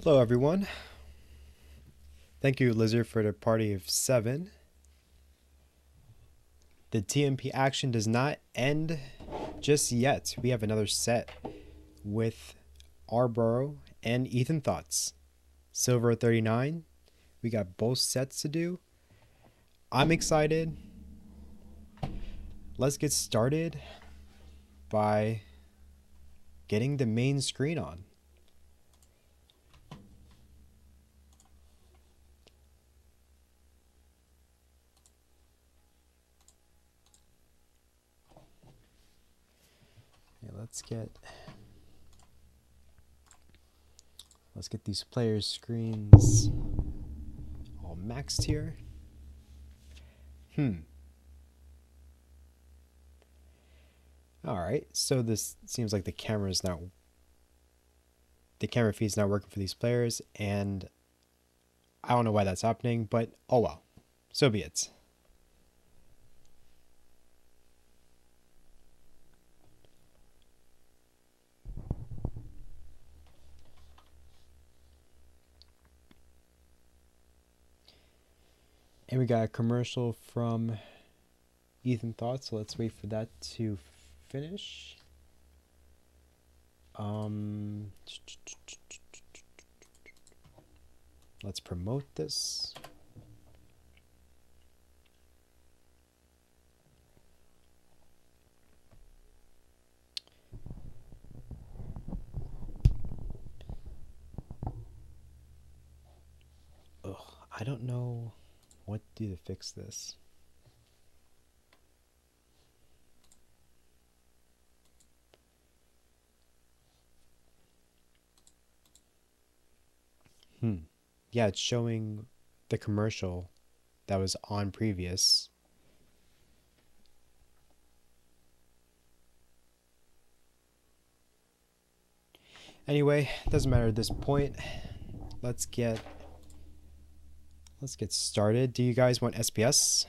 Hello, everyone. Thank you, Lizard, for the party of 7. The TNP action does not end just yet. We have another set with Arbaro and EthanThoughts. Silver 39. We got both sets to do. I'm excited. Let's get started by getting the main screen on. Okay, let's get these players' screens all maxed here. Alright, so this seems like the camera feed's not working for these players, and I don't know why that's happening, but oh well. So be it. And we got a commercial from EthanThoughts, so let's wait for that to finish. Let's promote this. Ugh, I don't know what to do to fix this. Yeah, it's showing the commercial that was on previous. Anyway, doesn't matter at this point. Let's get started. Do you guys want SPS?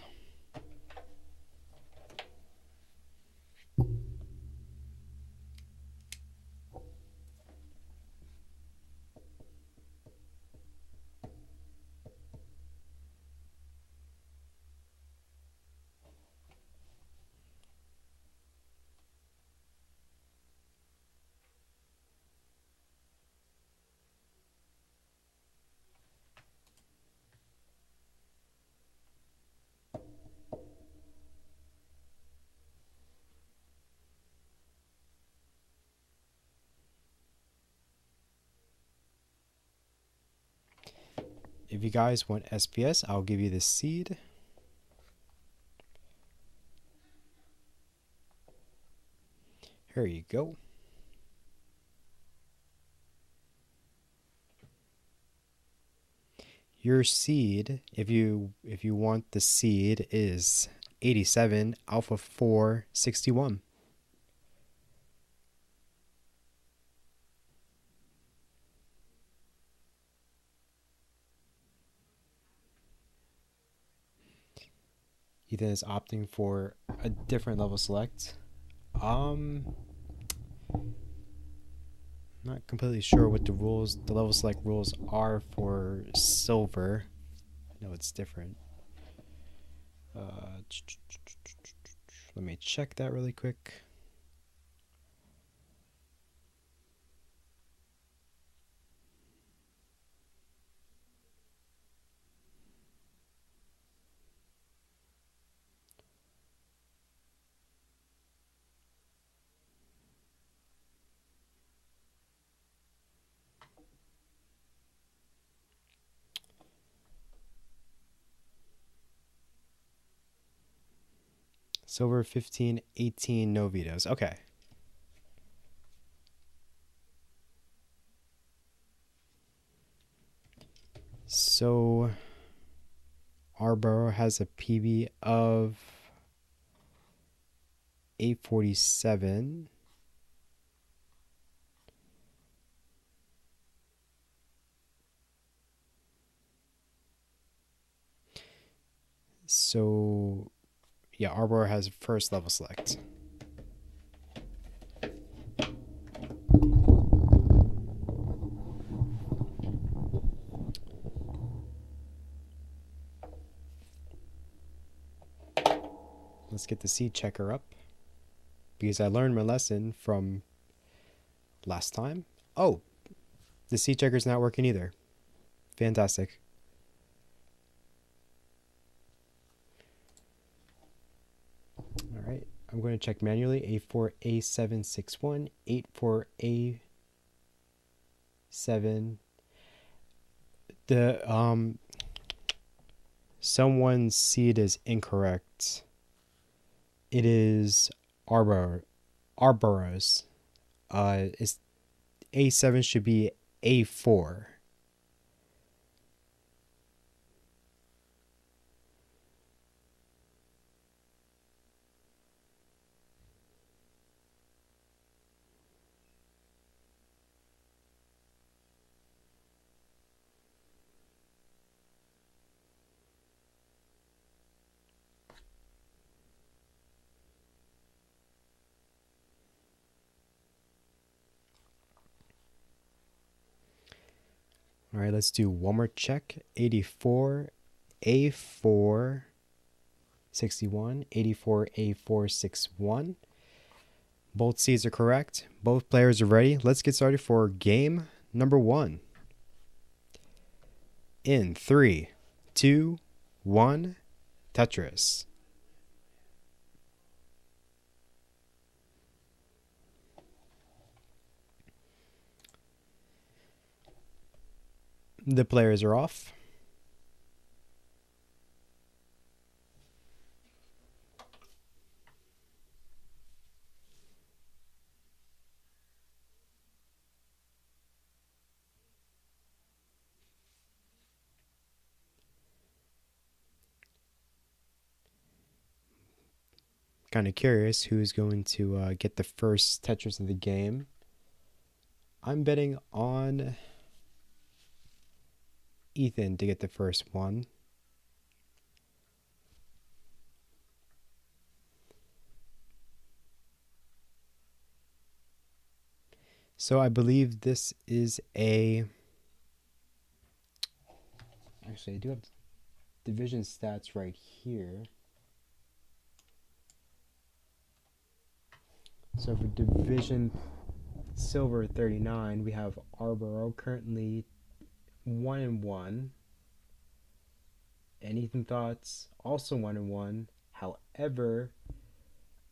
If you guys want SPS, I'll give you the seed. Here you go. Your seed, if you want the seed, is 87 Alpha 461. Ethan is opting for a different level select. Not completely sure what the level select rules are for silver. I know it's different. Let me check that really quick. Silver 15, 18, no vetoes. Okay. So Arbaro has a PB of 847. So yeah, Arbor has first level select. Let's get the seed checker up, because I learned my lesson from last time. Oh, the seed checker's not working either. Fantastic. All right, I'm going to check manually. A4, A761, 84, A7. Someone's seed is incorrect. It is Arbaro's. It's A7 should be A4. All right, let's do one more check. 84, A4, 61, 84, A4, 61. Both seeds are correct. Both players are ready. Let's get started for game number 1. In 3, 2, 1, Tetris. The players are off. Kind of curious who's going to get the first Tetris of the game. I'm betting on Ethan to get the first one. So I believe this is a... Actually, I do have division stats right here. So for division silver 39, we have Arbaro currently 1-1, and EthanThoughts also 1-1. However,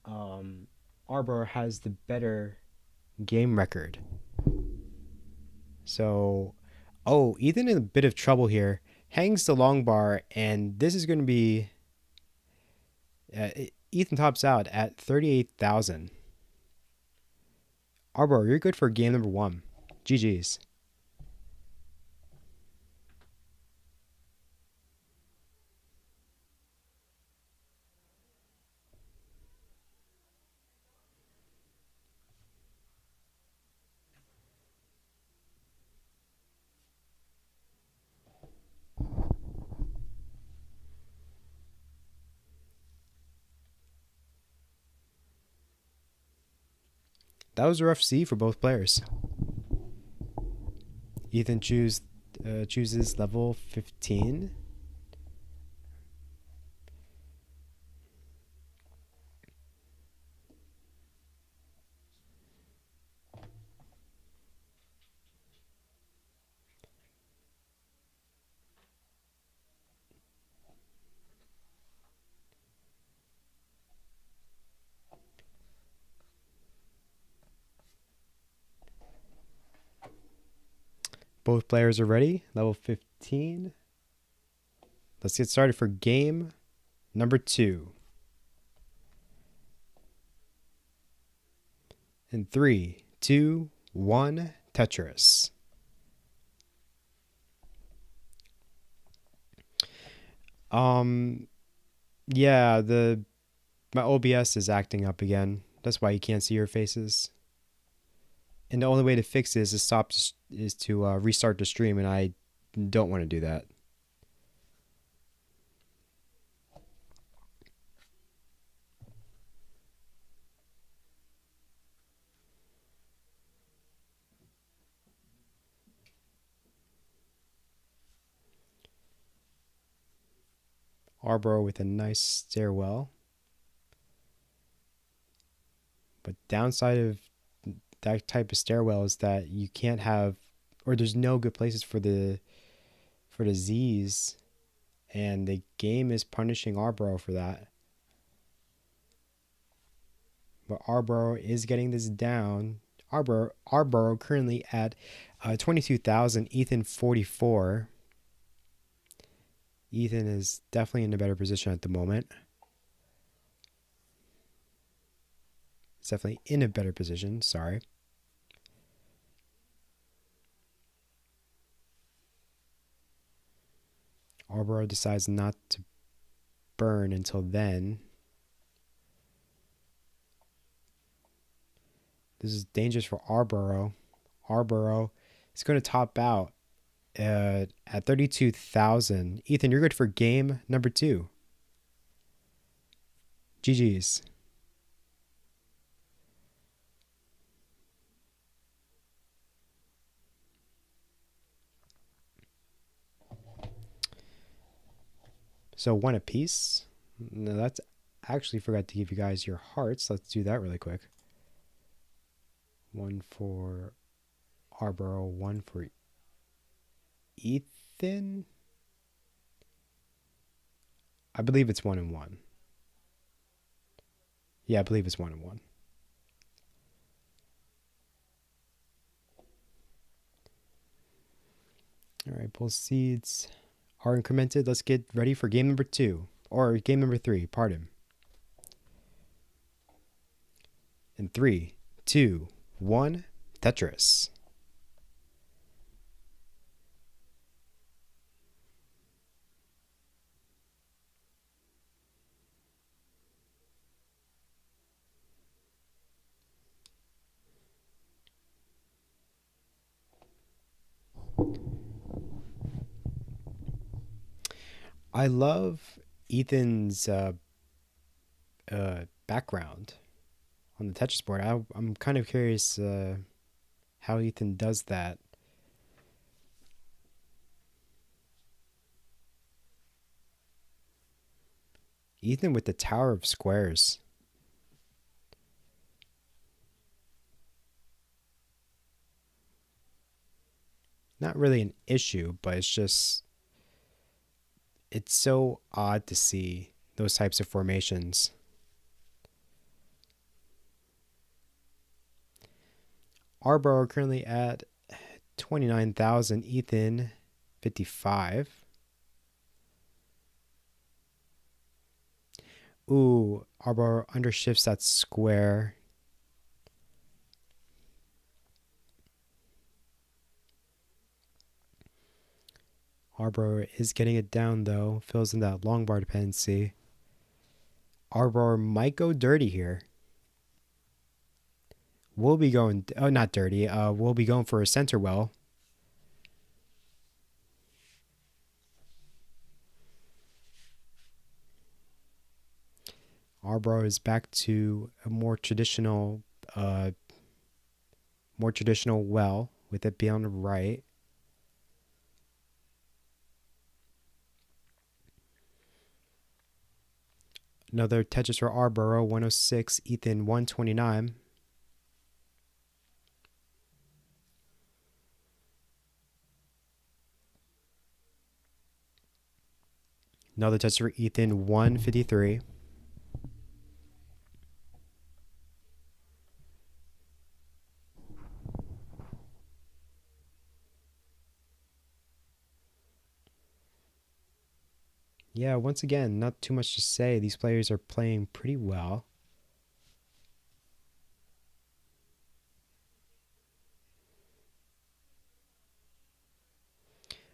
Arbaro has the better game record. So, Ethan in a bit of trouble here. Hangs the long bar, and this is going to be... Ethan tops out at 38,000. Arbaro, you're good for game number 1. GG's. That was a rough C for both players. Ethan chooses level 15. Both players are ready. Level 15. Let's get started for game number 2. In 3, 2, 1, Tetris. Yeah, my OBS is acting up again. That's why you can't see your faces. And the only way to fix this is to restart the stream, and I don't want to do that. Arbaro with a nice stairwell. But downside of that type of stairwell is that you can't have, or there's no good places for the Z's, and the game is punishing Arbaro for that. But Arbaro is getting this down. Arbaro currently at 22,000. Ethan 44. Ethan is definitely in a better position at the moment. It's definitely in a better position. Sorry. Arbaro decides not to burn until then. This is dangerous for Arbaro. Arbaro is going to top out at 32,000. Ethan, you're good for game number 2. GG's. So 1 apiece. No, that's actually forgot to give you guys your hearts. Let's do that really quick. 1 for Arbaro, 1 for Ethan. I believe it's 1 and 1. Yeah, I believe it's 1 and 1. All right, both seeds are incremented. Let's get ready for game number 2, or game number 3, pardon. In 3, 2, 1, Tetris. I love Ethan's background on the Tetris board. I'm kind of curious how Ethan does that. Ethan with the Tower of Squares. Not really an issue, but it's so odd to see those types of formations. Arbaro currently at 29,000. Ethan 55. Ooh, Arbaro undershifts that square. Arbaro is getting it down though. Fills in that long bar dependency. Arbaro might go dirty here. We'll be going, oh, not dirty. We'll be going for a center well. Arbaro is back to a more traditional well, with it being on the right. Another Tetris for Arbaro, 106. Ethan 129. Another Tetris for Ethan 153. Yeah, once again, not too much to say. These players are playing pretty well.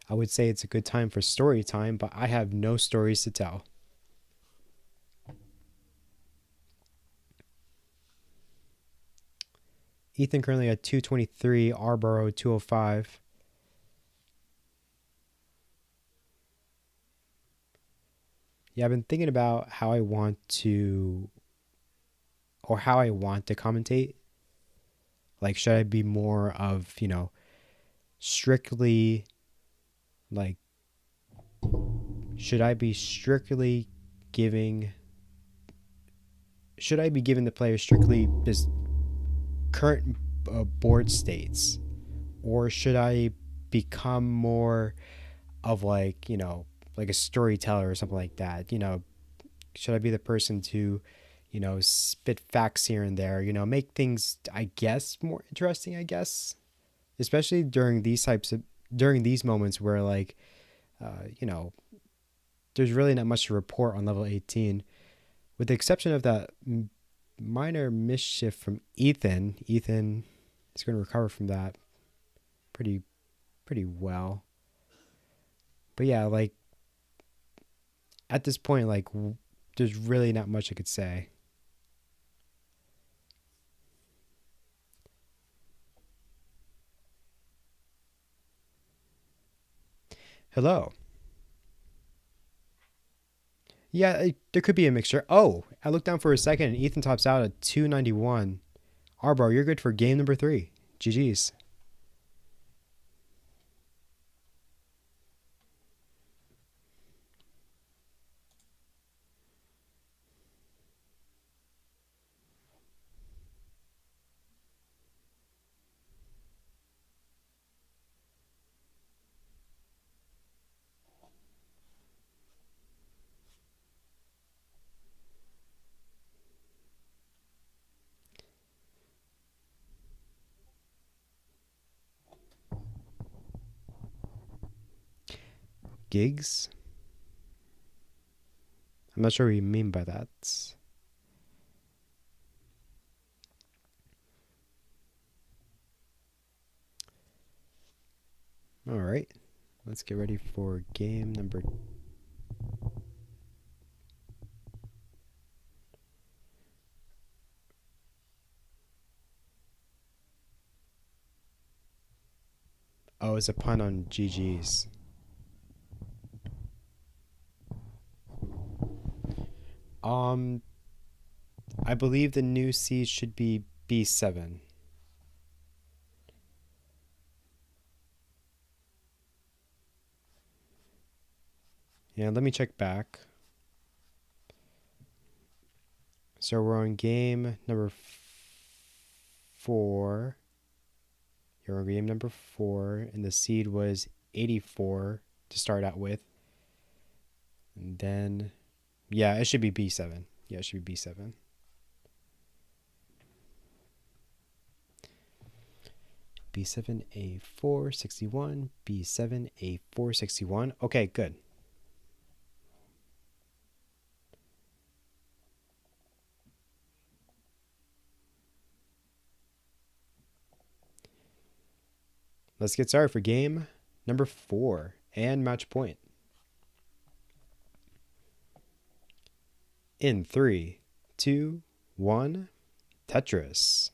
I would say it's a good time for story time, but I have no stories to tell. Ethan currently at 223, Arbaro 205. Yeah, I've been thinking about how I want to commentate. Like, should I be more of, strictly, like, should I be giving the player strictly just current board states, or should I become more of like, like a storyteller or something like that? Should I be the person to, spit facts here and there, make things, I guess, more interesting, I guess, especially during these moments where like, you know, there's really not much to report on level 18, with the exception of that minor mischief from Ethan. Ethan is going to recover from that pretty well. But yeah, like at this point, like there's really not much I could say. Hello. Yeah, there could be a mixture. Oh, I looked down for a second and Ethan tops out at 291. Arbaro, you're good for game number 3. GG's. Gigs? I'm not sure what you mean by that. All right. Let's get ready for game number. Oh, it's a pun on GG's. I believe the new seed should be B7. Yeah, let me check back. So we're on game number 4. You're on game number 4, and the seed was 84 to start out with. And then, yeah, it should be B7. Yeah, it should be B7. B7, A4, 61. B7, A4, 61. Okay, good. Let's get started for game number 4 and match point. In 3, 2, 1, Tetris.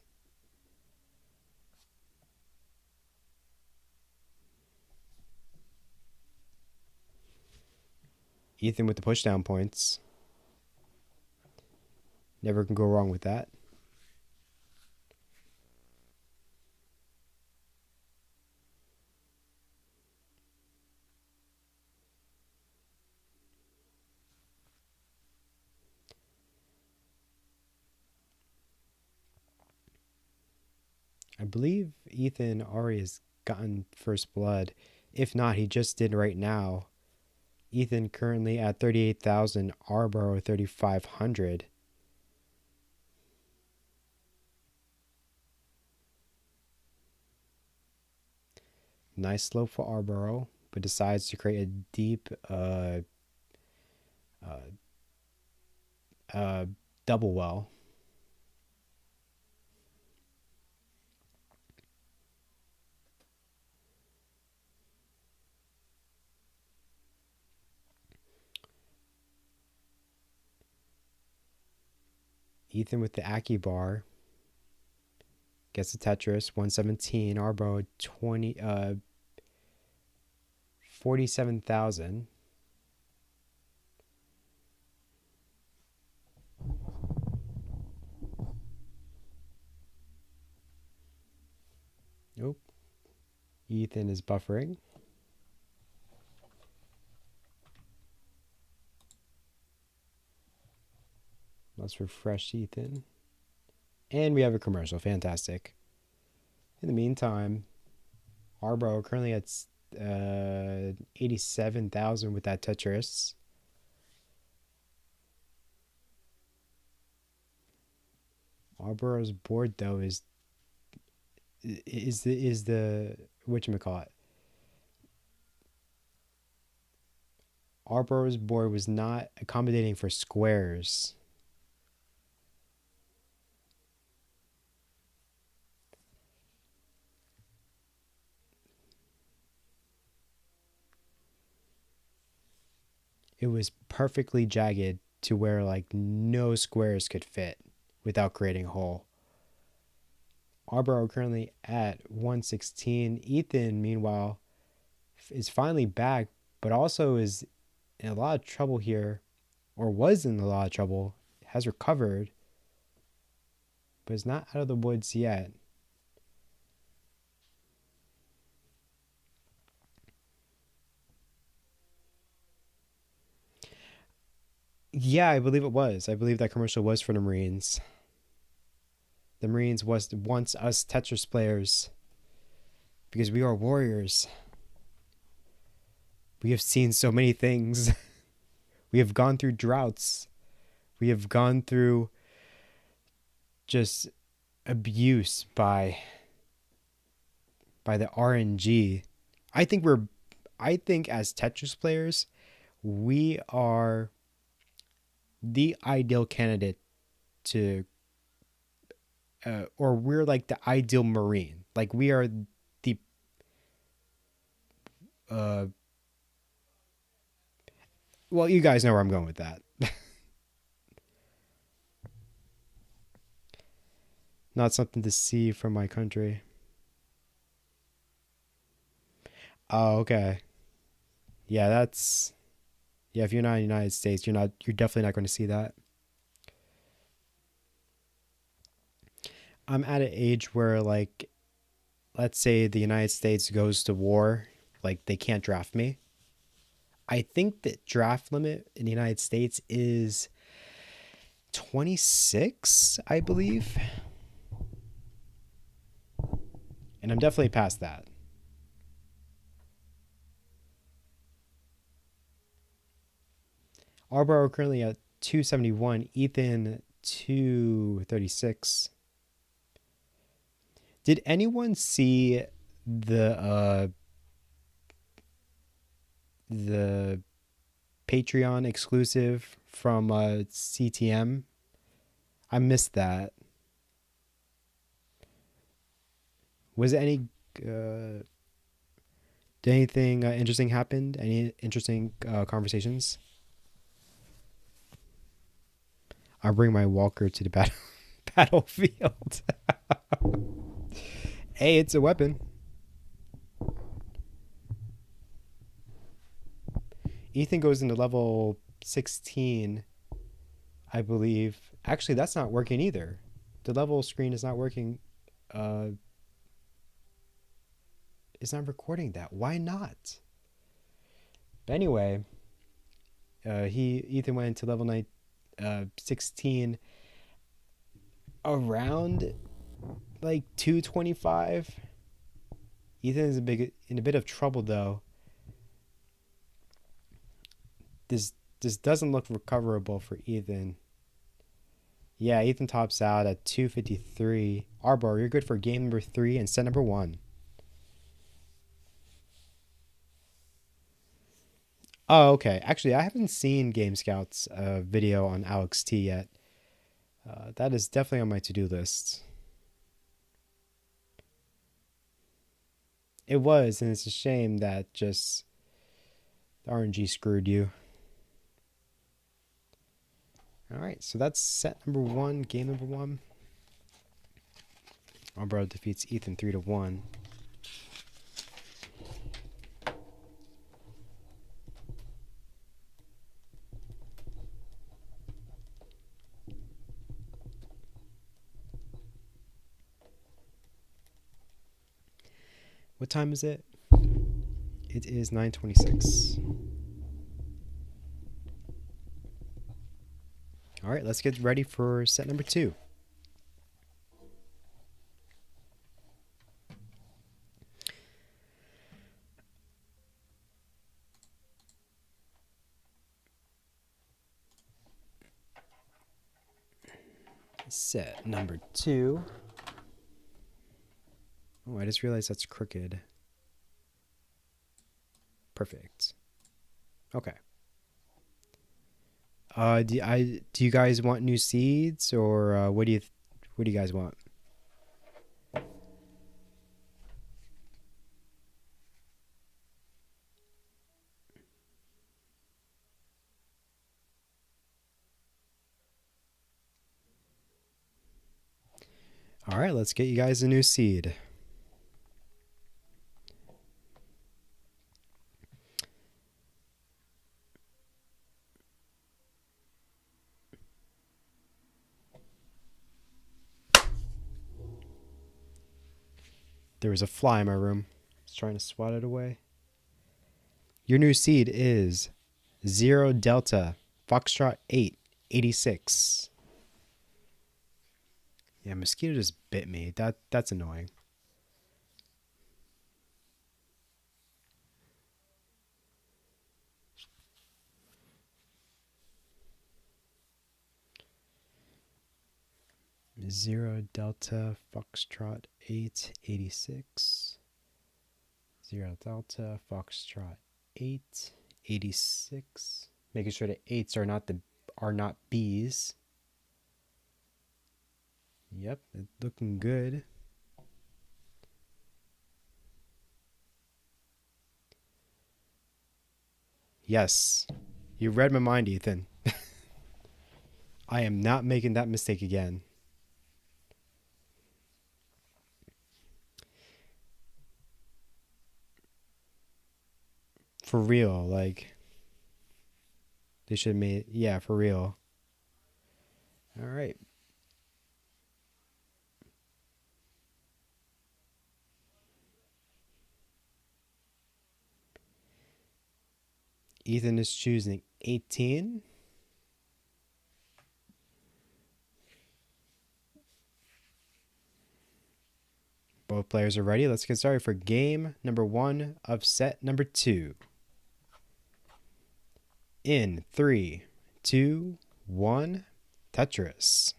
Ethan with the pushdown points. Never can go wrong with that. I believe Ethan already has gotten first blood. If not, he just did right now. Ethan currently at 38,000, Arbaro 3,500. Nice slope for Arbaro, but decides to create a deep double well. Ethan with the Aki bar gets the Tetris 117. Arbaro 47,000. Nope. Ethan is buffering. Let's refresh Ethan. And we have a commercial. Fantastic. In the meantime, Arbaro currently at 87,000 with that Tetris. Arbaro's board though is the whatchamacallit. Arbaro's board was not accommodating for squares. It was perfectly jagged to where like no squares could fit without creating a hole. Arbaro currently at 116. Ethan, meanwhile, is finally back, but also is in a lot of trouble here, or was in a lot of trouble, has recovered, but is not out of the woods yet. Yeah, I believe it was. I believe that commercial was for the Marines. The Marines was once us Tetris players, because we are warriors. We have seen so many things. We have gone through droughts. We have gone through just abuse by the RNG. I think as Tetris players, we are the ideal candidate to or we're like the ideal Marine. Like we are the well, you guys know where I'm going with that. Not something to see from my country. Oh, okay. Yeah, yeah, if you're not in the United States, you're definitely not going to see that. I'm at an age where like let's say the United States goes to war, like they can't draft me. I think the draft limit in the United States is 26, I believe. And I'm definitely past that. Arbaro currently at 271, Ethan 236. Did anyone see the Patreon exclusive from CTM? I missed that. Was it any did anything interesting happen? Any interesting conversations? I'll bring my walker to the battlefield. Hey, it's a weapon. Ethan goes into level 16, I believe. Actually, that's not working either. The level screen is not working. It's not recording that. Why not? But anyway, Ethan went into level 16 around like 225. Ethan is in a bit of trouble though. This doesn't look recoverable for Ethan. Yeah, Ethan tops out at 253. Arbor, you're good for game number 3 and set number 1. Oh, okay. Actually, I haven't seen Game Scout's video on Alex T yet. That is definitely on my to-do list. It was, and it's a shame that just the RNG screwed you. All right, so that's set number 1, game number 1. Arbaro defeats Ethan 3-1. What time is it? It is 9:26. All right, let's get ready for set number 2. Set number 2. Oh, I just realized that's crooked. Perfect. Okay. Do you guys want new seeds, or what do you guys want? All right, let's get you guys a new seed. There was a fly in my room. I was trying to swat it away. Your new seed is 0 Delta Foxtrot 886. Yeah, mosquito just bit me. That's annoying. Zero Delta Foxtrot 886. 0 Delta Foxtrot 886. Making sure the 8s are not B's. Yep, it's looking good. Yes, you read my mind, Ethan. I am not making that mistake again. For real, like, they should have made, yeah, for real. All right. Ethan is choosing 18. Both players are ready. Let's get started for game number 1 of set number 2. In 3, 2, 1, Tetris.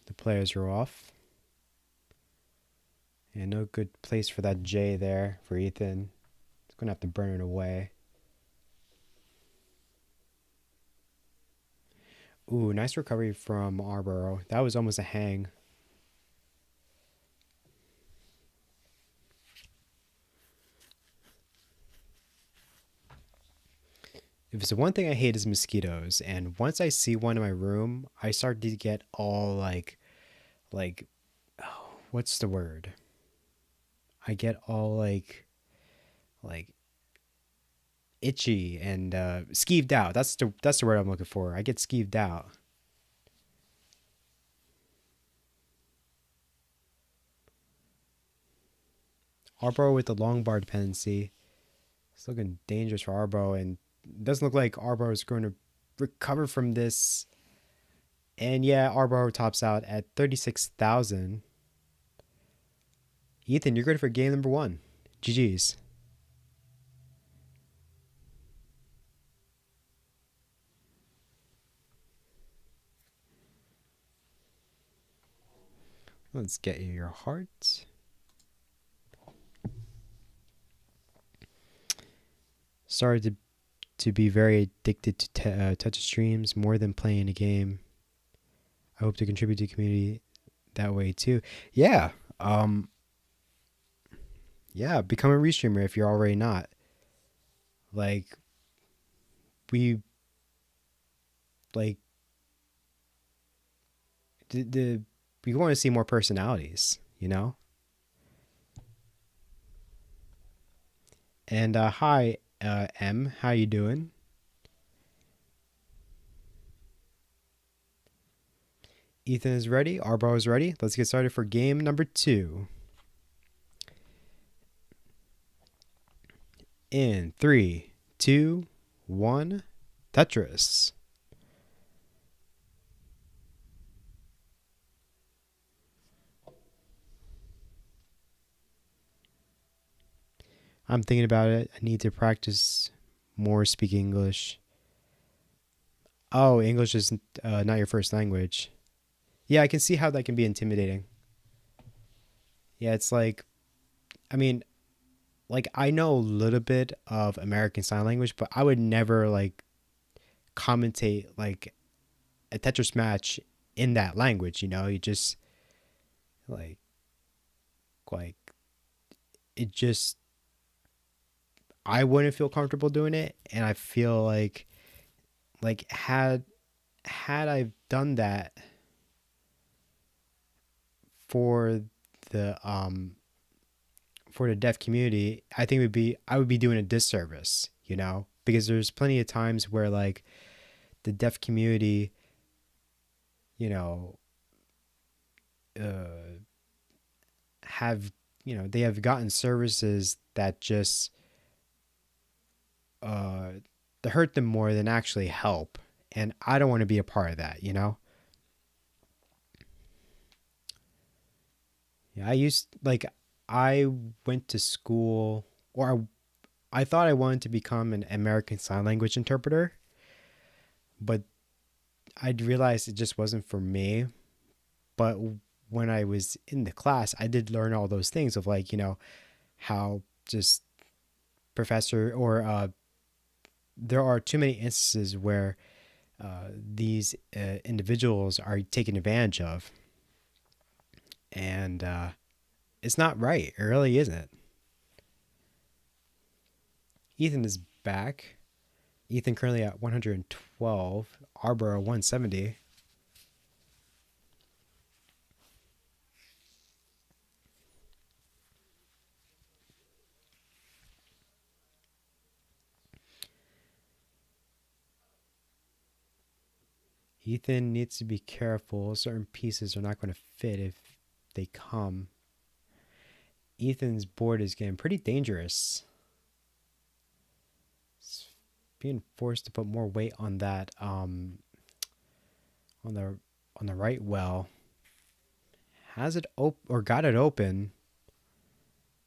The players are off. And no good place for that J there for Ethan. He's going to have to burn it away. Ooh, nice recovery from Arbaro. That was almost a hang. If it's the one thing I hate is mosquitoes, and once I see one in my room, I start to get all like, oh, what's the word? I get all like itchy and skeeved out. That's the word I'm looking for. I get skeeved out. Arbaro with the long bar dependency. It's looking dangerous for Arbaro, and it doesn't look like Arbaro is going to recover from this. And yeah, Arbaro tops out at 36,000. Ethan, you're good for game number 1. GG's. Let's get you your heart. Started to be very addicted to touch streams more than playing a game. I hope to contribute to the community that way too. Yeah. Yeah, become a restreamer if you're already not. Like, we we want to see more personalities, you know? And hi, M, how you doing? Ethan is ready. Arbaro is ready. Let's get started for game number 2. In 3, 2, 1, Tetris. I'm thinking about it. I need to practice more speaking English. Oh, English is not your first language. Yeah, I can see how that can be intimidating. Yeah, it's like, I mean, like I know a little bit of American Sign Language, but I would never like commentate like a Tetris match in that language. You just like like it just I wouldn't feel comfortable doing it, and I feel like had I done that for the for the deaf community, I think it would be I would be doing a disservice, because there's plenty of times where like the deaf community, you know, uh, have they have gotten services that just uh that hurt them more than actually help, and I don't want to be a part of that. Yeah, I went to school, or I thought I wanted to become an American Sign Language interpreter, but I'd realized it just wasn't for me. But when I was in the class, I did learn all those things of like, how just professor or there are too many instances where these individuals are taken advantage of, and it's not right. It really isn't. Ethan is back. Ethan currently at 112. Arbaro 170. Ethan needs to be careful. Certain pieces are not going to fit if they come. Ethan's board is getting pretty dangerous. It's being forced to put more weight on that on the right well. Has it or got it open?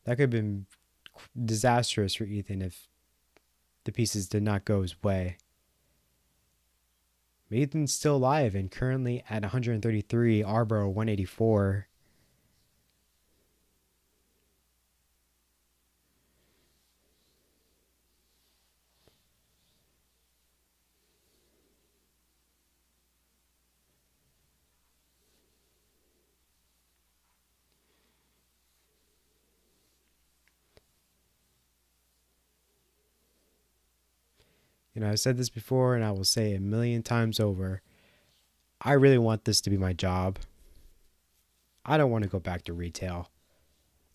That could have been disastrous for Ethan if the pieces did not go his way. Ethan's still alive and currently at 133, Arbaro 184. I've said this before and I will say it a million times over. I really want this to be my job. I don't want to go back to retail.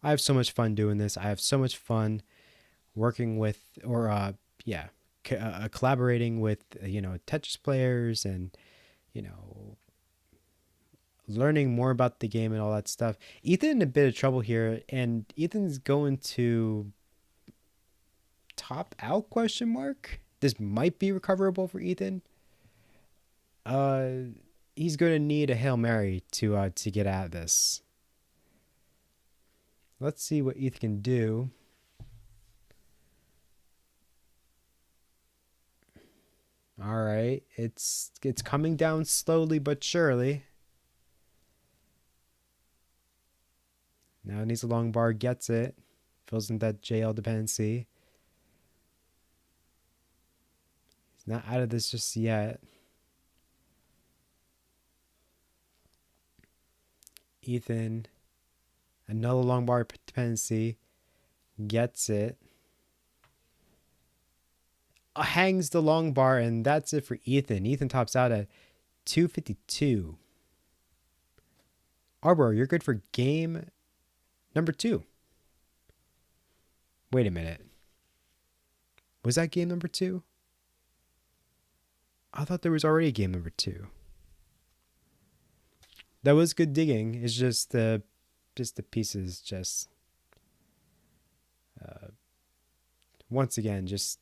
I have so much fun doing this. I have so much fun working with, or collaborating with, Tetris players, and you know, learning more about the game and all that stuff. Ethan in a bit of trouble here, and Ethan's going to top out question mark. This might be recoverable for Ethan. Uh, he's going to need a Hail Mary to get out of this. Let's see what Ethan can do. All right, it's coming down slowly but surely. Now it needs a long bar, gets it. Fills in that JL dependency. He's not out of this just yet. Ethan, another long bar dependency, gets it. Hangs the long bar, and that's it for Ethan. Ethan tops out at 252. Arbor, you're good for game number 2. Wait a minute. Was that game number 2? I thought there was already a game number 2. That was good digging. It's just the pieces just once again just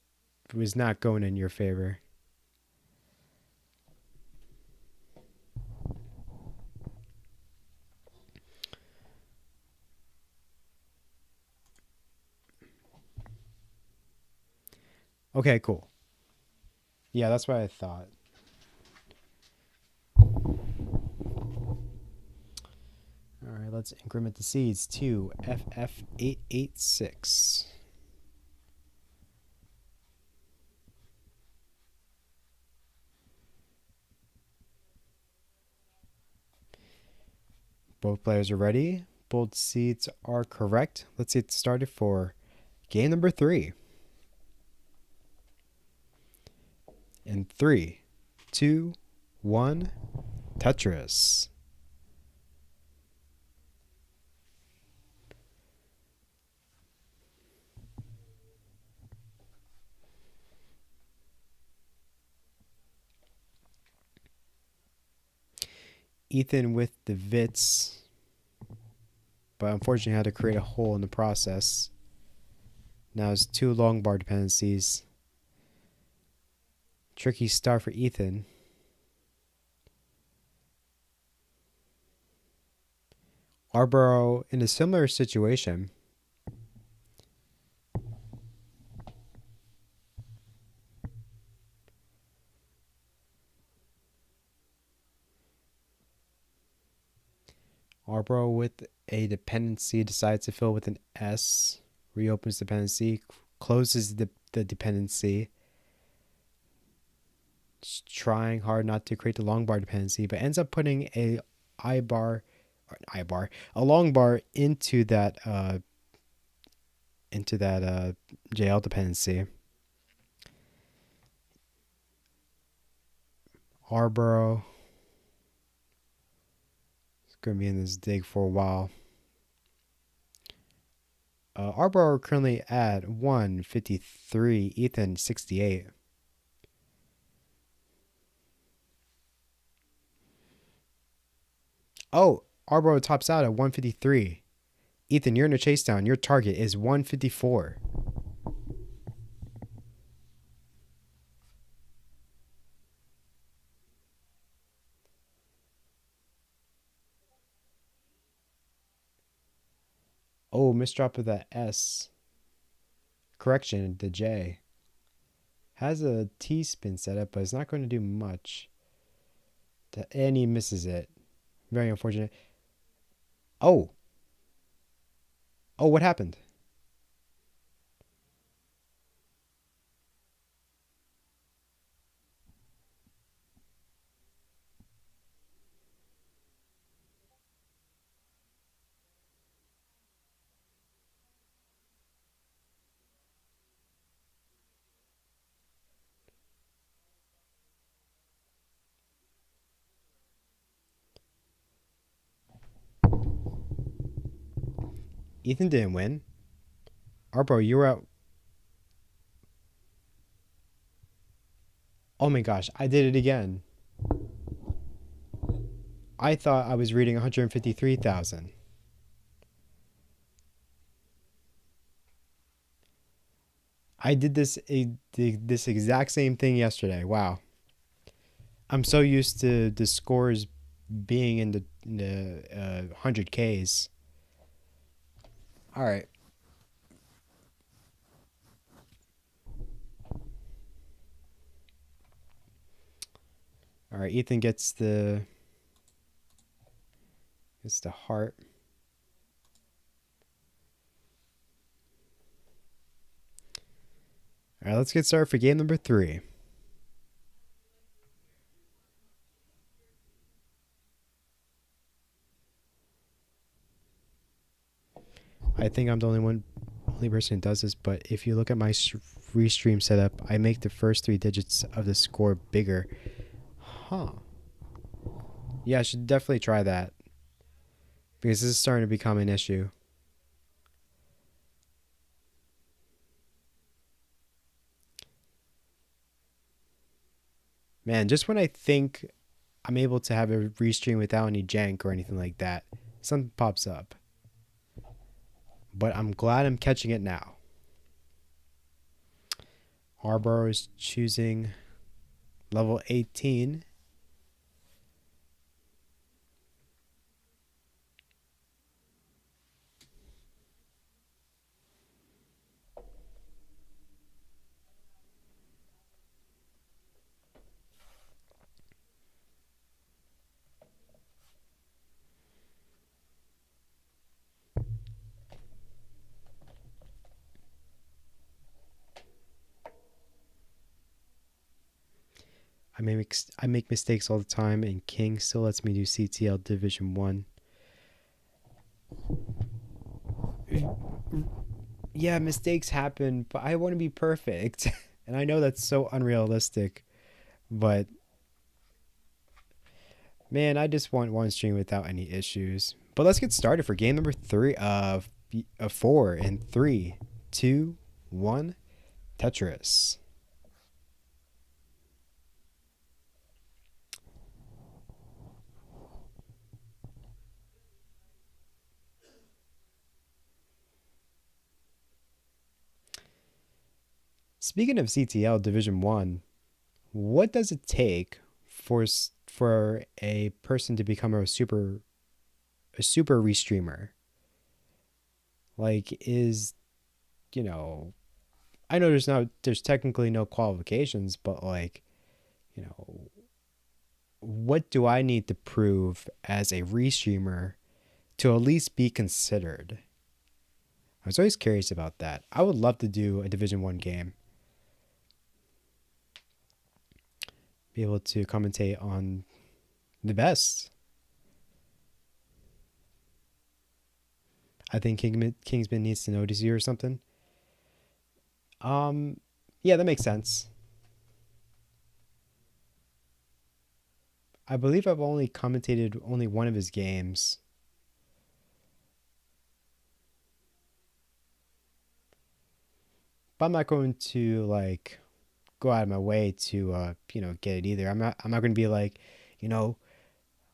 was not going in your favor. Okay, cool. Yeah, that's what I thought. All right, let's increment the seeds to FF886. Both players are ready. Both seeds are correct. Let's get started for game number 3. In 3, 2, 1, Tetris. Ethan with the Vits, but unfortunately had to create a hole in the process. Now it's 2 long bar dependencies. Tricky start for Ethan. Arbaro in a similar situation. Arbaro with a dependency decides to fill with an S, reopens dependency, closes the dependency, trying hard not to create the long bar dependency, but ends up putting a a long bar into that JL dependency. Arbaro is going to be in this dig for a while. Arbaro currently at 153, Ethan 68. Oh, Arbaro tops out at 153. Ethan, you're in a chase down. Your target is 154. Oh, misdrop of that S. Correction, the J. Has a T spin set up, but it's not going to do much. And he misses it. Very unfortunate. Oh. Oh, what happened? Ethan didn't win. Arbaro, you were out. Oh my gosh, I did it again. I thought I was reading 153,000. I did this exact same thing yesterday. Wow. I'm so used to the scores being in the 100Ks. All right. All right, Ethan gets the heart. All right, let's get started for game number 3. I think I'm the only person who does this, but if you look at my restream setup, I make the first 3 digits of the score bigger. Huh. Yeah, I should definitely try that, because this is starting to become an issue. Man, just when I think I'm able to have a restream without any jank or anything like that, something pops up. But I'm glad I'm catching it now. Arbaro is choosing level 18. I make mistakes all the time, and King still lets me do CTL Division 1. Yeah, mistakes happen, but I want to be perfect. And I know that's so unrealistic, but man, I just want one stream without any issues. But let's get started for game number 3 of 4 in 3, 2, 1, Tetris. Speaking of CTL Division 1, what does it take for a person to become a super restreamer? Like, is, you know, I know there's technically no qualifications, but like, you know, what do I need to prove as a restreamer to at least be considered? I was always curious about that. I would love to do a Division 1 game. Be able to commentate on the best. I think Kingsman needs to notice you or something. Yeah, that makes sense. I believe I've only commentated only one of his games. But I'm not going to like go out of my way to get it either. I'm not going to be like, you know,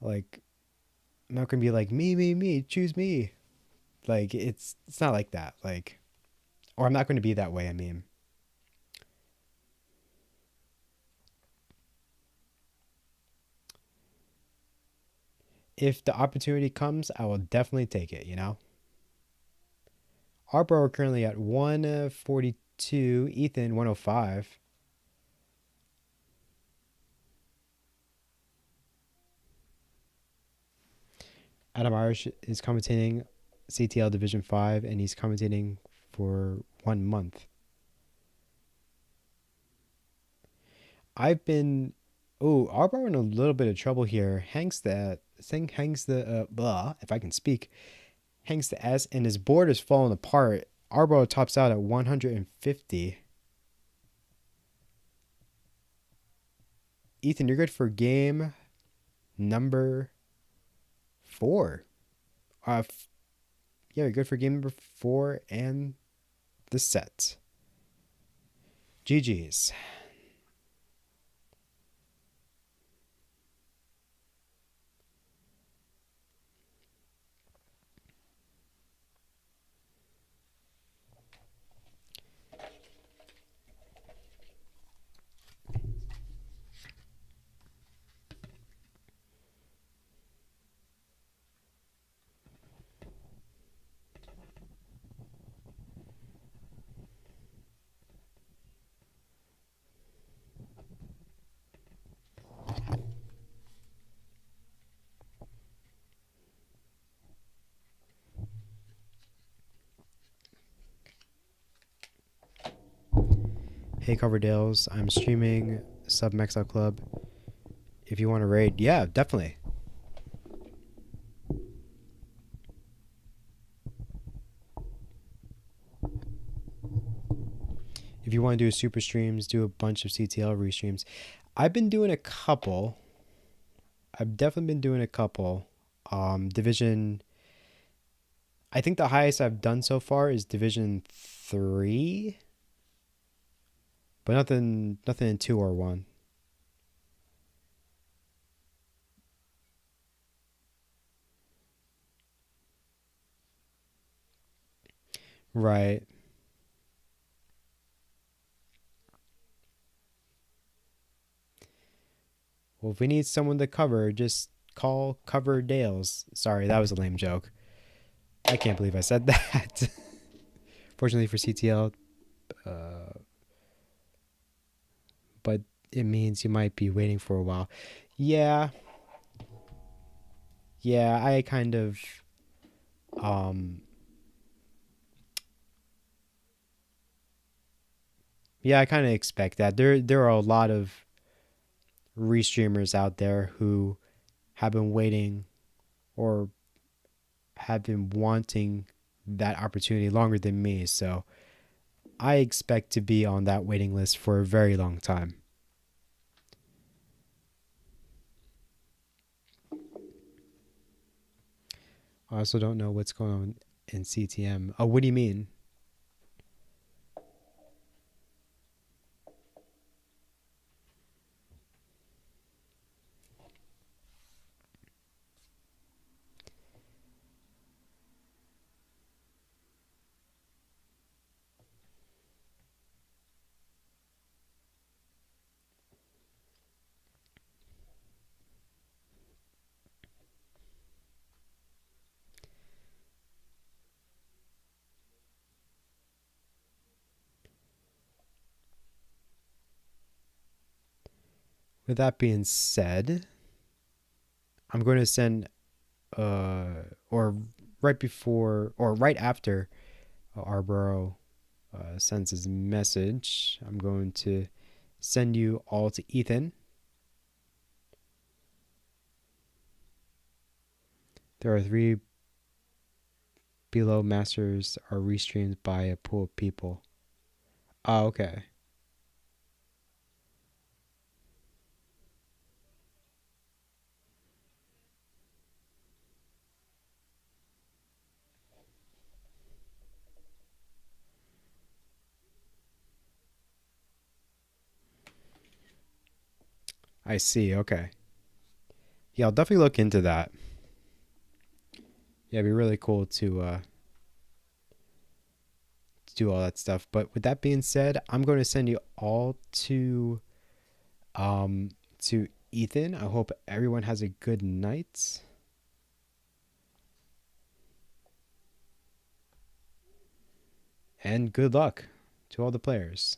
like I'm not going to be like me, choose me. Like it's not like that. Like, or I'm not going to be that way, I mean. If the opportunity comes, I will definitely take it, you know? Arbaro currently at 142, Ethan 105. Adam Irish is commentating CTL Division 5, and he's commentating for 1 month. I've been... Oh, Arbaro in a little bit of trouble here. Hangs the blah, if I can speak, hangs the S, and his board is falling apart. Arbaro tops out at 150. Ethan, you're good for game number 4. Yeah, you're good for game number 4 and the set. GG's. Hey Coverdales, I'm streaming Sub Max Out Club. If you want to raid, yeah, definitely. If you want to do super streams, do a bunch of CTL restreams. I've been doing a couple. I've definitely been doing a couple. Division. I think the highest I've done so far is Division 3. But nothing in 2 or 1. Right. Well, if we need someone to cover, just call Cover Dales. Sorry, that was a lame joke. I can't believe I said that. Fortunately for CTL, but it means you might be waiting for a while. Yeah. Yeah, I kind of yeah, I kind of expect that. There are a lot of restreamers out there who have been waiting or have been wanting that opportunity longer than me. So I expect to be on that waiting list for a very long time. I also don't know what's going on in CTM. Oh, what do you mean? With that being said, I'm going to send, or right before, or right after Arbaro sends his message, I'm going to send you all to Ethan. There are 3 below masters are restreamed by a pool of people. Oh, okay. I see. Okay. Yeah, I'll definitely look into that. Yeah, it'd be really cool to do all that stuff. But with that being said, I'm going to send you all to Ethan. I hope everyone has a good night. And good luck to all the players.